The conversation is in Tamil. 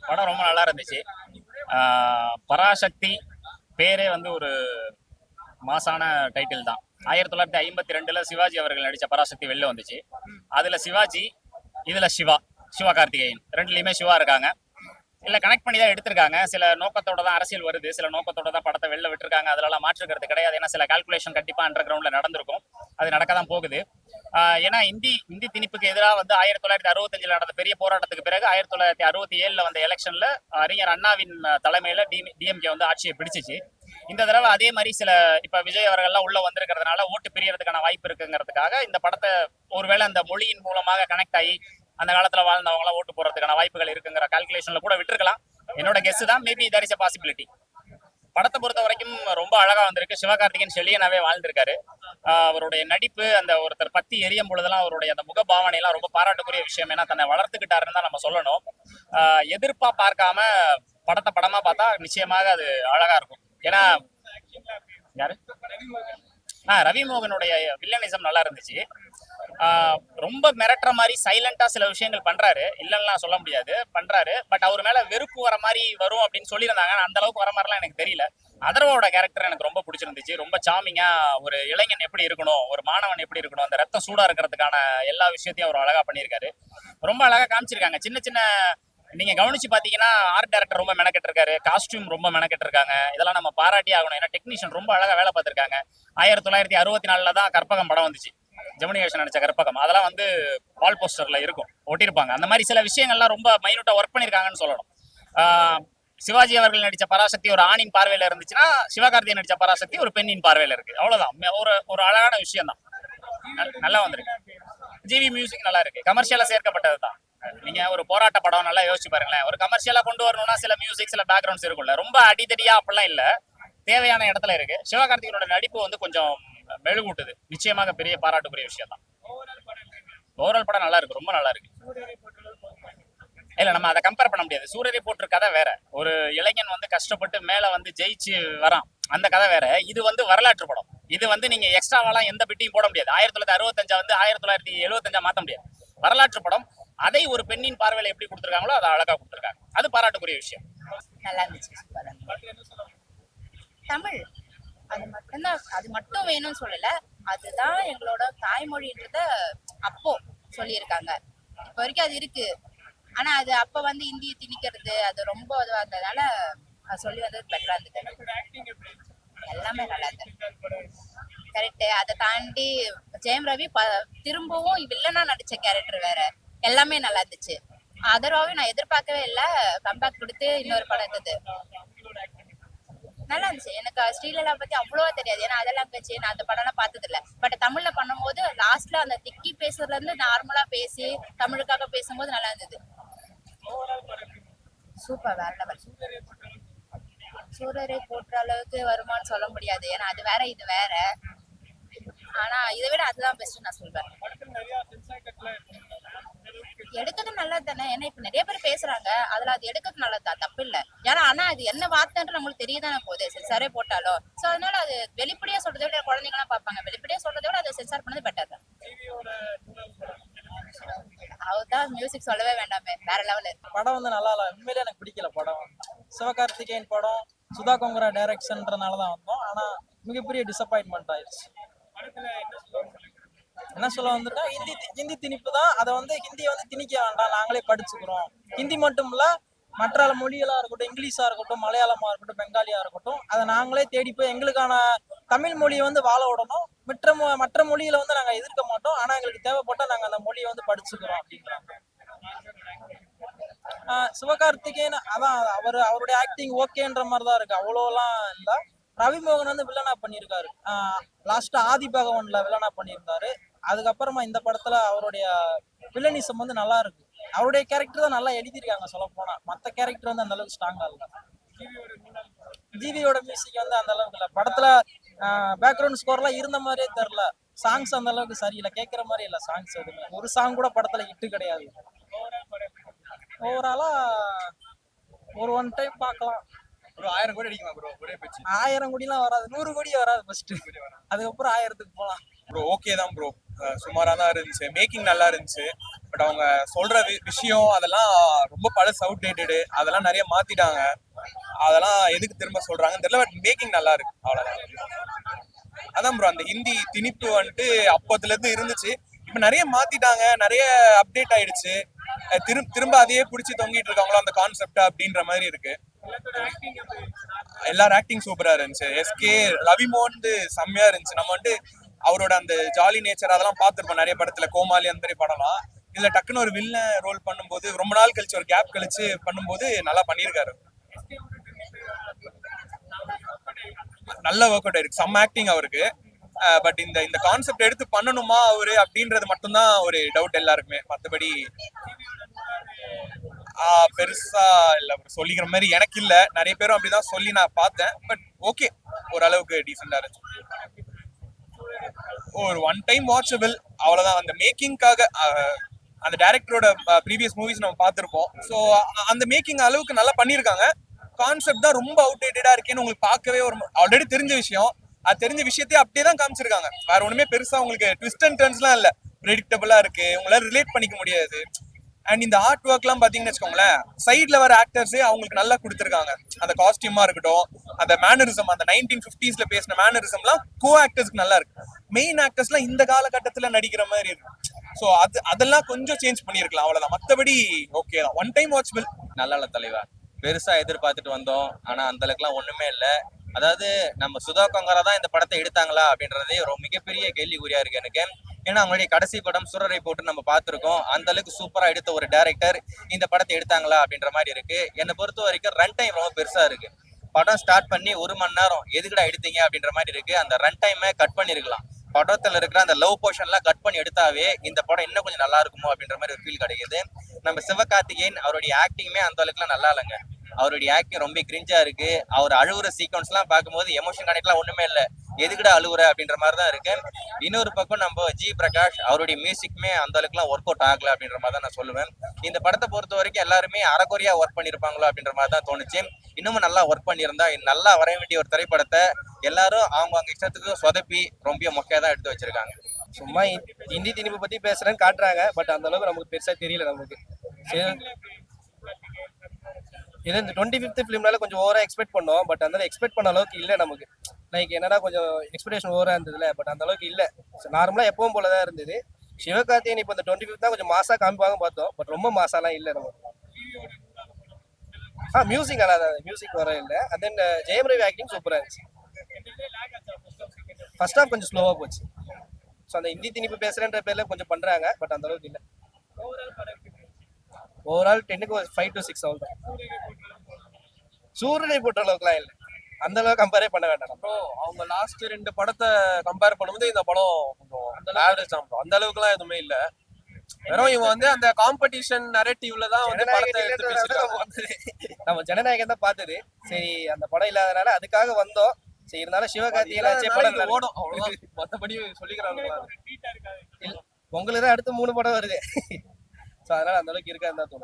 படம் ரொம்ப நல்லா இருந்துச்சு. பராசக்தி பேரே வந்து ஒரு மாசான டைட்டில் தான். 1952 சிவாஜி அவர்கள் நடிச்ச பராசக்தி வெளில வந்துச்சு. அதுல சிவாஜி, இதுல சிவா, சிவகார்த்திகேயன் ரெண்டுலயுமே சிவா இருக்காங்க. இல்ல கனெக்ட் பண்ணி தான் எடுத்திருக்காங்க. சில நோக்கத்தோட தான் அரசியல் வருது, சில நோக்கத்தோட தான் படத்தை வெளில விட்டுருக்காங்க. அதெல்லாம் மாற்றுக்கிறது கிடையாது. ஏன்னா சில கால்குலேஷன் கண்டிப்பா அண்டர் கிரவுண்ட்ல நடந்திருக்கும். அது நடக்க தான் போகுது. ஏன்னா இந்தி திணிப்புக்கு எதிராக வந்து 1965 நடந்த பெரிய போராட்டத்துக்கு பிறகு 1967 வந்த எலெக்ஷன்ல அறிஞர் அண்ணாவின் தலைமையில டிஎம்கே வந்து ஆட்சியை பிடிச்சிச்சு. இந்த தடவை அதே மாதிரி சில இப்ப விஜய் அவர்கள்லாம் உள்ள வந்திருக்கிறதுனால ஓட்டு பிரியறதுக்கான வாய்ப்பு இருக்குங்கிறதுக்காக இந்த படத்தை ஒருவேளை அந்த மொழியின் மூலமாக கனெக்ட் ஆகி அந்த காலத்துல வாழ்ந்தவங்க எல்லாம் ஓட்டு போறதுக்கான வாய்ப்புகள் இருக்குங்கிற கால்குலேஷன்ல கூட விட்டுருக்கலாம். என்னோட கெஸ் தான். Maybe there is a possibility. படத்தை பொறுத்த வரைக்கும் ரொம்ப அழகா வந்திருக்கு. சிவகார்த்திகேயன் செல்லியனாவே வாழ்ந்திருக்காரு. அவருடைய நடிப்பு, அந்த ஒருத்தர் பத்தி எரியும் பொழுதெல்லாம் அவருடைய அந்த முக பாவனை எல்லாம் ரொம்ப பாராட்டுக்குரிய விஷயம். ஏன்னா தன்னை வளர்த்துக்கிட்டாருன்னு தான் நம்ம சொல்லணும். எதிர்ப்பா பார்க்காம படத்தை படமா பார்த்தா நிச்சயமாக அது அழகா இருக்கும். ஏன்னா யாரு ரவி மோகனுடைய வில்லனிசம் நல்லா இருந்துச்சு. ரொம்ப மிரட்டுற மாதிரி சைலண்டா சில விஷயங்கள் பண்றாரு, இல்லைன்னா சொல்ல முடியாது, பண்றாரு. பட் அவர் மேல வெறுப்பு வர மாதிரி வரும் அப்படின்னு சொல்லியிருந்தாங்க. அந்த அளவுக்கு வர மாதிரிலாம் எனக்கு தெரியல. அதர்வாவோட கேரக்டர் எனக்கு ரொம்ப பிடிச்சிருந்துச்சு. ரொம்ப சாமிங்கா ஒரு இளைஞன் எப்படி இருக்கணும், ஒரு மாணவன் எப்படி இருக்கணும், அந்த ரத்தம் சூடா இருக்கிறதுக்கான எல்லா விஷயத்தையும் அவர் அழகா பண்ணியிருக்காரு. ரொம்ப அழகா காமிச்சிருக்காங்க. சின்ன சின்ன நீங்க கவனிச்சு பாத்தீங்கன்னா ஆர்ட் டைரக்டர் ரொம்ப மெனக்கெட்டு இருக்காரு, காஸ்டியூம் ரொம்ப மெனக்கெட்டு இருக்காங்க. இதெல்லாம் நம்ம பாராட்டி ஆகணும். ஏன்னா டெக்னீஷியன் ரொம்ப அழகா வேலை பார்த்திருக்காங்க. 1964 தான் கற்பகம் படம் வந்துச்சு. ஜெமினி கணேசன் நடிச்ச கற்பகம். அதெல்லாம் வந்து வால் போஸ்டர்ல இருக்கும், ஒட்டியிருப்பாங்க. அந்த மாதிரி சில விஷயங்கள்லாம் ரொம்ப மைனூட்டா ஒர்க் பண்ணியிருக்காங்கன்னு சொல்லணும். சிவாஜி அவர்கள் நடிச்ச பராசக்தி ஒரு ஆணின் பார்வையில இருந்துச்சுன்னா, சிவகார்த்திகேயன் நடிச்ச பராசக்தி ஒரு பெண்ணின் பார்வையில இருக்கு. அவ்வளவுதான். ஒரு அழகான விஷயம் தான். நல்லா வந்திருக்கு. ஜிவி மியூசிக் நல்லா இருக்கு. கமர்ஷியலா சேர்க்கப்பட்டது தான். நீங்க ஒரு போராட்ட படம் நல்லா யோசிச்சு பாருங்களேன். ஒரு கமர்ஷியலா கொண்டு வரணும்னா சில மியூசிக், சில பேக்ரவுண்ட்ஸ் இருக்கும்ல. ரொம்ப அடித்தடியா அப்படிலாம் இல்ல, தேவையான இடத்துல இருக்கு. சிவகார்த்திகேயனோட நடிப்பு வந்து கொஞ்சம் மெழுகூட்டுது. நிச்சயமாக பெரிய பாராட்டுக்குரிய விஷயம் தான். ஓவரால் படம் நல்லா இருக்கு, ரொம்ப நல்லா இருக்கு. இல்ல நம்ம அதை கம்பேர் பண்ண முடியாது. சூரியரை போட்டு கதை வேற. ஒரு இளைஞன் வந்து கஷ்டப்பட்டு மேல வந்து ஜெயிச்சு வரான், அந்த கதை வேற. இது வந்து வரலாற்று படம். இது வந்து நீங்க எக்ஸ்ட்ராவாலாம் எந்த பிட்டையும் போட முடியாது. 1965 வந்து 1975 மாத்த முடியாது. வரலாற்று படம். அதை ஒரு பெண்ணின் பார்வையில எப்படி கொடுத்துருக்காங்களோ அதை அழகா கொடுத்துருக்காங்க. அது பாராட்டுக்குரிய விஷயம். நல்லா இருந்துச்சு. தமிழ் அது மட்டும் வேணும்னு சொல்லல, அதுதான் எங்களோட தாய்மொழின்றத அப்போ சொல்லியிருக்காங்க. இப்ப வரைக்கும் அது இருக்கு. ஆனா அது அப்ப வந்து இந்திய திணிக்கிறது அது ரொம்ப இதுவா இருந்ததுனால சொல்லி வந்தது பெட்டரா இருந்தது. எல்லாமே நல்லா இருந்தது. கரெக்ட். அதை தாண்டி ஜெயம் ரவி திரும்பவும் வில்லனா நடிச்ச கேரக்டர் வேற. எல்லாமே நல்லா இருந்துச்சு. அதர்வாவே நான் எதிர்பார்க்கவே இல்லை. கம்பேக் கொடுத்து இன்னொரு படம் இருந்தது, நல்லா இருந்துச்சு. எனக்கு ஸ்ரீலலா பத்தி அவ்வளவா தெரியாது. ஏன்னா அதெல்லாம் பேச்சு நான் அந்த படம் எல்லாம் பார்த்தது இல்ல. பட் தமிழ்ல பண்ணும்போது லாஸ்ட்ல அந்த திக்கி பேசுறதுல இருந்து நார்மலா பேசி தமிழுக்காக பேசும்போது நல்லா இருந்தது. சூப்பர், வேற லெவல். சூரரை போற்ற அளவுக்கு வருமானு சொல்ல முடியாது. ஏன்னா அது வேற, இது வேற. ஆனா இதை விட அதுதான் பெஸ்ட் நான் சொல்வேன். எடுக்கிறது நல்லது தானே. ஏன்னா இப்ப நிறைய பேர் பேசுறாங்க, அதுல அது எடுக்கிறது நல்லதுதான், தப்பு இல்ல. ஏன்னா ஆனா அது என்ன வார்த்தைன்ற நம்மளுக்கு தெரியதானே போகுது, சென்சாரே போட்டாலும். சோ அதனால அது வெளிப்படையா சொல்றதை விட குழந்தைங்க எல்லாம் பார்ப்பாங்க. வெளிப்படையா சொல்றதை விட அதை சென்சார் பண்ணது பெட்டர் தான். அவர்தான் மியூசிக் சொல்லவே வேண்டாமே, வேற லெவல். படம் வந்து நல்லா இல்ல, உண்மையிலே எனக்கு பிடிக்கல படம். சிவகார்த்திகேயன் படம், சுதா கொங்கரா டைரக்ஷன்றனாலதான் வந்தோம். ஆனா மிகப்பெரிய டிசப்பாயின்மெண்ட் ஆயிடுச்சு. என்ன சொல்ல வந்துட்டா, ஹிந்தி திணிப்பு தான். அதை வந்து ஹிந்தியை வந்து திணிக்க வேண்டாம், நாங்களே படிச்சுக்கிறோம். ஹிந்தி மட்டும் இல்ல, மற்ற மொழிகளா இருக்கட்டும், இங்கிலீஷா இருக்கட்டும், மலையாளமா இருக்கட்டும், பெங்காலியா இருக்கட்டும், அதை நாங்களே தேடி போய் எங்களுக்கான தமிழ் மொழியை வந்து வாழ விடணும். மற்ற மொழிகளை வந்து நாங்க எதிர்க்க மாட்டோம். ஆனா எங்களுக்கு தேவைப்பட்டா நாங்க அந்த மொழியை வந்து படிச்சுக்கிறோம் அப்படிங்கிறாங்க. சிவகார்த்திகேயன் அதான் அவருடைய ஆக்டிங் ஓகேன்ற மாதிரிதான் இருக்கு, அவ்வளோலாம் இல்ல. ரவிமோகன் வந்து வில்லனா பண்ணியிருக்காரு. லாஸ்டா ஆதி பகவான்ல வில்லனா பண்ணியிருந்தாரு. அதுக்கப்புறமா இந்த படத்துல அவருடைய வில்லனிசம் வந்து நல்லா இருக்கு. அவருடைய கேரக்டர் தான் நல்லா எழுதியிருக்காங்க சொல்ல போனா. மற்ற கேரக்டர் வந்து அந்த அளவுக்கு ஸ்ட்ராங்கா இல்ல. ஜிவியோட மியூசிக் வந்து அந்த அளவுக்கு இல்ல. படத்துல பேக்ரவுண்ட் ஸ்கோர்லாம் இருந்த மாதிரியே தெரியல. சாங்ஸ் அந்த அளவுக்கு சரியில்லை, கேட்கற மாதிரி இல்ல. சாங்ஸ் எதுவுமே ஒரு சாங் கூட படத்துல ஹிட் கிடையாது. ஓவராலா ஒரு ஒன் டைம் பார்க்கலாம். ஒரு 1000 கோடி அடிக்குமா ப்ரோ ஒரே பேச்சு? 1000 கோடிலாம் வராது, 100 கோடி வராது ஃபர்ஸ்ட், அதுக்கப்புறம் 1000க்கு போலாம். ப்ரோ ஓகே தான் ப்ரோ, சுமாராக தான் இருந்துச்சு. மேக்கிங் நல்லா இருந்துச்சு. பட் அவங்க சொல்ற விஷயம் அதெல்லாம் ரொம்ப பழசு, அவுடேட்டடு. அதெல்லாம் நிறைய மாத்திட்டாங்க. அதெல்லாம் எதுக்கு திரும்ப சொல்றாங்கன்னு தெரியல. பட் மேக்கிங் நல்லா இருக்கு, அவ்வளவுதான். அதான் ப்ரோ, அந்த ஹிந்தி திணிப்பு வந்துட்டு அப்பத்துல இருந்து இருந்துச்சு. இப்ப நிறைய மாத்திட்டாங்க, நிறைய அப்டேட் ஆயிடுச்சு. திரும்ப அதையே பிடிச்சி தொங்கிட்டு இருக்காங்களோ அந்த கான்செப்ட் அப்படின்ற மாதிரி இருக்கு. எல்லாரும் ஆக்டிங் சூப்பரா இருந்துச்சு. எஸ்கே ரவிமோகன் செம்மையா இருந்துச்சு. நம்ம வந்துட்டு அவரோட அந்த ஜாலி நேச்சர் அதெல்லாம் பார்த்துருப்போம் நிறைய படத்துல, கோமாளி அந்த மாதிரி படம்லாம். இதுல டக்குன்னு ஒரு வில்ல ரோல் பண்ணும்போது, ரொம்ப நாள் கழிச்சு ஒரு கேப் கழிச்சு பண்ணும்போது நல்லா பண்ணியிருக்காரு. நல்ல ஒர்க் அவுட் ஆயிருக்கு, செம்ம ஆக்டிங் அவருக்கு. பட் இந்த இந்த கான்செப்ட் எடுத்து பண்ணணுமா அவரு அப்படின்றது மட்டும்தான் ஒரு டவுட் எல்லாருக்குமே. மற்றபடி பெருசா இல்ல சொல்லிக்கிற மாதிரி எனக்கு இல்ல. நிறைய பேரும் அப்படிதான் சொல்லி நான் பார்த்தேன். பட் ஓகே, ஓரளவுக்கு டீசெண்டா இருந்துச்சு. ஒரு ஒன் டைம் வாட்சபிள், அவ்வளவுதான். அந்த மேக்கிங்காக அந்த டைரக்டரோட ப்ரீவியஸ் மூவிஸ் நம்ம பார்த்திருப்போம். ஸோ அந்த மேக்கிங் அளவுக்கு நல்லா பண்ணியிருக்காங்க. கான்செப்ட் தான் ரொம்ப அவுடேட்டடா இருக்கேன்னு உங்களுக்கு பார்க்கவே ஒரு ஆல்ரெடி தெரிஞ்ச விஷயம். அது தெரிஞ்ச விஷயத்தையே அப்படியே தான் காமிச்சிருக்காங்க. வேற ஒண்ணுமே பெருசா உங்களுக்கு ட்விஸ்ட் அண்ட் டர்ன்ஸ்லாம் இல்ல. ப்ரெடிக்டபிளா இருக்கு, உங்களால ரிலேட் பண்ணிக்க முடியாது. அண்ட் இந்த ஆர்ட் ஒர்க்லாம் பாத்தீங்கன்னு வச்சுக்கோங்களேன், சைட்ல வர ஆக்டர்ஸே அவங்களுக்கு நல்லா கொடுத்துருக்காங்க. அந்த காஸ்டியூமா இருக்கட்டும், அந்த மேனரிசம், அந்த 1950s பேசின மேனரிசம்லாம் கோ ஆக்டர்ஸ்க்கு நல்லா இருக்கு. மெயின் ஆக்டர்ஸ்லாம் இந்த காலகட்டத்துல நடிக்கிற மாதிரி இருக்கு. ஸோ அதெல்லாம் கொஞ்சம் சேஞ்ச் பண்ணிருக்கலாம், அவ்வளவுதான். மற்றபடி ஓகே தான், ஒன் டைம் வாட்சபிள். நல்லா இல்ல தலைவா, பெருசா எதிர்பார்த்துட்டு வந்தோம். ஆனா அந்த அளவுக்குலாம் ஒண்ணுமே இல்ல. அதாவது நம்ம சுதா கொங்கரா தான் இந்த படத்தை எடுத்தாங்களா அப்படின்றதே ஒரு மிகப்பெரிய கேள்விக்குறியா இருக்கு எனக்கு. ஏன்னா அவங்களுடைய கடைசி படம் சூரரை போட்டு நம்ம பார்த்திருக்கோம். அந்த அளவுக்கு சூப்பரா எடுத்த ஒரு டைரக்டர் இந்த படத்தை எடுத்தாங்களா அப்படின்ற மாதிரி இருக்கு. என்னை பொறுத்த வரைக்கும் ரன் டைம் ரொம்ப பெருசா இருக்கு. படம் ஸ்டார்ட் பண்ணி 1 மணி நேரம் எதுக்குடா எடுத்தீங்க அப்படின்ற மாதிரி இருக்கு. அந்த ரன் டைமை கட் பண்ணிருக்கலாம். படத்துல இருக்கிற அந்த லவ் போர்ஷன்லாம் கட் பண்ணி எடுத்தாவே இந்த படம் இன்னும் கொஞ்சம் நல்லா இருக்குமோ அப்படின்ற மாதிரி ஒரு ஃபீல் கிடைக்குது. நம்ம சிவகார்த்திகேயன் அவருடைய ஆக்டிங்குமே அந்த அளவுக்குலாம் நல்லா இல்லைங்க. அவருடைய ஆக்டிங் ரொம்ப கிரிஞ்சா இருக்கு. அவர் அழுவுற சீக்வன்ஸ் எல்லாம் பார்க்கும்போது எமோஷன் கனெக்ட்லாம் ஒண்ணுமே இல்லை. எதுக்குடா அழுவுற அப்படின்ற மாதிரி தான் இருக்கு. இன்னொரு பக்கம் நம்ம ஜி பிரகாஷ் அவருடைய மியூசிக்குமே அந்த அளவுக்குலாம் ஒர்க் அவுட் ஆகல அப்படின்ற மாதிரி தான் நான் சொல்லுவேன். இந்த படத்தை பொறுத்த வரைக்கும் எல்லாருமே அரைக்குறையா ஒர்க் பண்ணிருப்பாங்களோ அப்படின்ற மாதிரி தான் தோணுச்சு. இன்னமும் நல்லா ஒர்க் பண்ணியிருந்தா நல்லா வர வேண்டிய ஒரு திரைப்படத்தை எல்லாரும் அவங்க இஷ்டத்துக்கு சொதப்பி ரொம்ப மொக்கையா தான் எடுத்து வச்சிருக்காங்க. சும்மா ஹிந்தி திணிப்பு பத்தி பேசுறேன்னு காட்டுறாங்க. பட் அந்த அளவுக்கு நமக்கு பெருசா தெரியல நமக்கு. இது இந்த 25th ஃபிலிம்னால கொஞ்சம் ஓவரா எக்ஸ்பெக்ட் பண்ணோம். பட் அந்த எக்ஸ்பெக்ட் பண்ண அளவுக்கு இல்லை நமக்கு. லைக் என்னடா கொஞ்சம் எக்ஸ்பெக்டேஷன் ஓவரா இருந்ததுல. பட் அந்த அளவுக்கு இல்லை. நார்மலா எப்பவும் போலதான் இருந்தது. சிவகார்த்திகேயன் இப்போ இந்த 25th தான் கொஞ்சம் மாசா காமிப்பாங்க பார்த்தோம். பட் ரொம்ப மாசாலாம் இல்லை நமக்கு. மியூசிக் நல்லா தான், மியூசிக் வர இல்லை. And then Jayam Ravi acting சூப்பரா இருந்துச்சு. ஃபர்ஸ்ட் ஹாஃப் கொஞ்சம் ஸ்லோவா போச்சு. ஸோ அந்த ஹிந்தி திணிப்பு பேசுறேன்ற பேர்ல கொஞ்சம் பண்றாங்க. பட் அந்த அளவுக்கு இல்லை. ஓவரால் 10க்கு 5 to 6 அவ்வளோதான். சூரியனை போட்ட அளவுக்குலாம் இல்லை. அந்த அளவுக்கு கம்பேரே பண்ண வேண்டாம். அப்புறம் அவங்க லாஸ்ட் 2 படத்தை கம்பேர் பண்ணும்போது இந்த படம் கொஞ்சம் ஆவரேஜ் தான். அந்த அளவுக்குலாம் எதுவுமே இல்லை. வெறும் இவங்க வந்து அந்த காம்படிஷன் நரேட்டிவ்ல தான் வந்து படத்தை எடுத்து பேசிருக்காங்க. நம்ம ஜனநாயகன் தான் பார்த்தது. சரி, அந்த படம் இல்லாதனால அதுக்காக வந்தோம். சரி, இருந்தாலும் சிவகார்த்திகேயன் படம் ஓடும் அவ்வளவுதான். மற்றபடி சொல்லிக்கிறாங்க. உங்களுக்கு தான் அடுத்து 3 படம் வருது. ஸோ அதனால அந்த அளவுக்கு இருக்காதுன்னு தான் தோணும்.